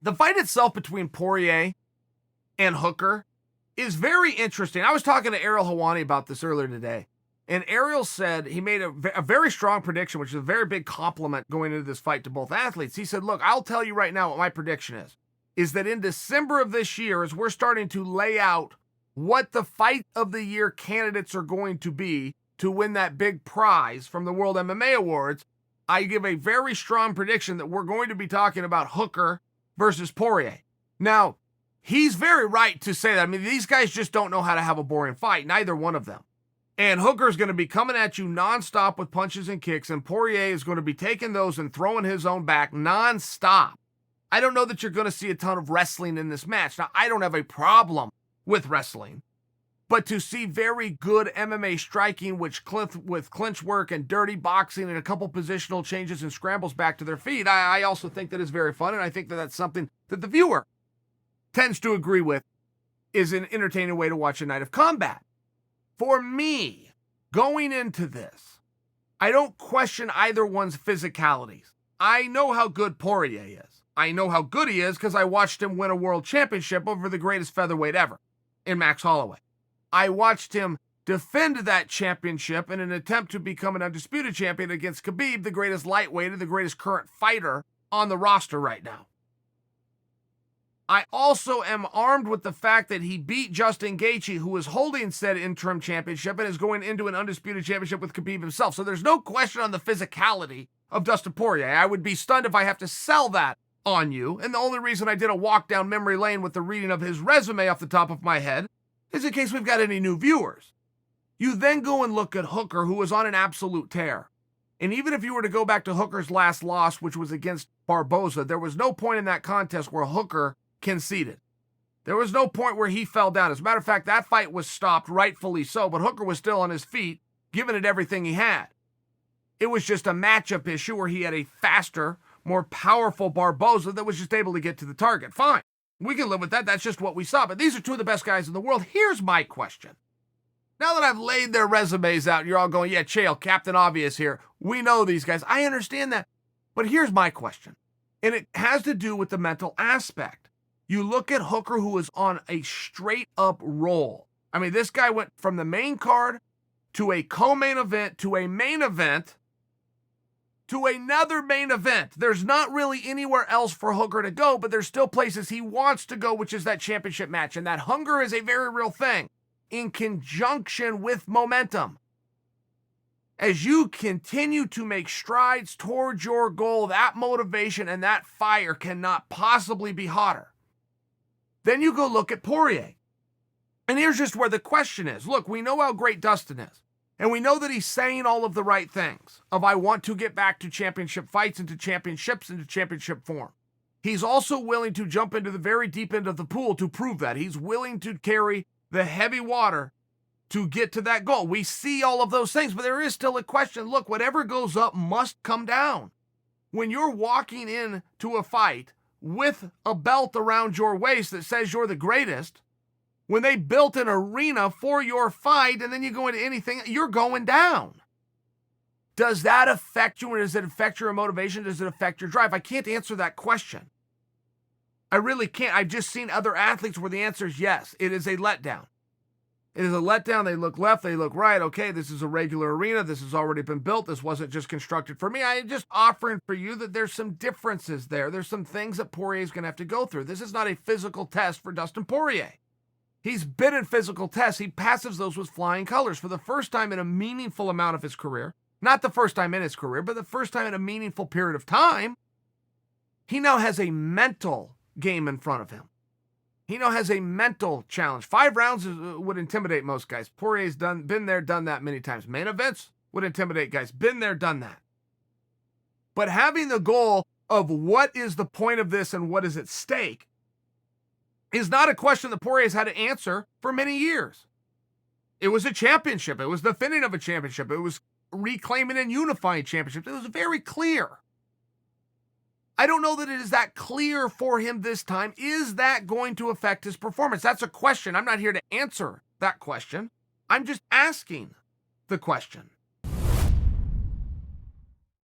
The fight itself between Poirier and Hooker is very interesting. I was talking to Ariel Helwani about this earlier today, and Ariel said he made a very strong prediction, which is a very big compliment going into this fight to both athletes. He said, look, I'll tell you right now what my prediction is that in December of this year, as we're starting to lay out what the fight of the year candidates are going to be to win that big prize from the World MMA Awards, I give a very strong prediction that we're going to be talking about Hooker versus Poirier. Now, he's very right to say that. I mean, these guys just don't know how to have a boring fight, neither one of them. And Hooker's going to be coming at you nonstop with punches and kicks, and Poirier is going to be taking those and throwing his own back nonstop. I don't know that you're going to see a ton of wrestling in this match. Now, I don't have a problem with wrestling, but to see very good MMA striking, with clinch work and dirty boxing and a couple positional changes and scrambles back to their feet, I also think that is very fun, and I think that that's something that the viewer tends to agree with is an entertaining way to watch a night of combat. For me, going into this, I don't question either one's physicalities. I know how good Poirier is. I know how good he is because I watched him win a world championship over the greatest featherweight ever in Max Holloway. I watched him defend that championship in an attempt to become an undisputed champion against Khabib, the greatest lightweight and the greatest current fighter on the roster right now. I also am armed with the fact that he beat Justin Gaethje, who is holding said interim championship and is going into an undisputed championship with Khabib himself. So there's no question on the physicality of Dustin Poirier. I would be stunned if I have to sell that on you. And the only reason I did a walk down memory lane with the reading of his resume off the top of my head is in case we've got any new viewers. You then go and look at Hooker, who was on an absolute tear. And even if you were to go back to Hooker's last loss, which was against Barboza, there was no point in that contest where Hooker conceded. There was no point where he fell down. As a matter of fact, that fight was stopped, rightfully so, but Hooker was still on his feet, giving it everything he had. It was just a matchup issue where he had a faster, more powerful Barboza that was just able to get to the target. Fine. We can live with that. That's just what we saw. But these are two of the best guys in the world. Here's my question. Now that I've laid their resumes out, you're all going, yeah, Chael, Captain Obvious here. We know these guys. I understand that. But here's my question. And it has to do with the mental aspect. You look at Hooker, who is on a straight-up roll. I mean, this guy went from the main card to a co-main event to a main event to another main event. There's not really anywhere else for Hooker to go, but there's still places he wants to go, which is that championship match. And that hunger is a very real thing in conjunction with momentum. As you continue to make strides towards your goal, that motivation and that fire cannot possibly be hotter. Then you go look at Poirier. And here's just where the question is. Look, we know how great Dustin is. And we know that he's saying all of the right things of I want to get back to championship fights and to championships and to championship form. He's also willing to jump into the very deep end of the pool to prove that. He's willing to carry the heavy water to get to that goal. We see all of those things, but there is still a question. Look, whatever goes up must come down. When you're walking into a fight with a belt around your waist that says you're the greatest, when they built an arena for your fight and then you go into anything, you're going down. Does that affect you, or does it affect your motivation? Does it affect your drive? I can't answer that question. I really can't. I've just seen other athletes where the answer is yes. It is a letdown. It is a letdown. They look left, they look right. Okay, this is a regular arena. This has already been built. This wasn't just constructed for me. I'm just offering for you that there's some differences there. There's some things that Poirier is going to have to go through. This is not a physical test for Dustin Poirier. He's been in physical tests. He passes those with flying colors for the first time in a meaningful amount of his career. Not the first time in his career, but the first time in a meaningful period of time. He now has a mental game in front of him. He now has a mental challenge. 5 rounds would intimidate most guys. Poirier's been there, done that many times. Main events would intimidate guys. Been there, done that. But having the goal of what is the point of this and what is at stake is not a question that Poirier's had to answer for many years. It was a championship. It was the defending of a championship. It was reclaiming and unifying championships. It was very clear. I don't know that it is that clear for him this time. Is that going to affect his performance? That's a question. I'm not here to answer that question. I'm just asking the question.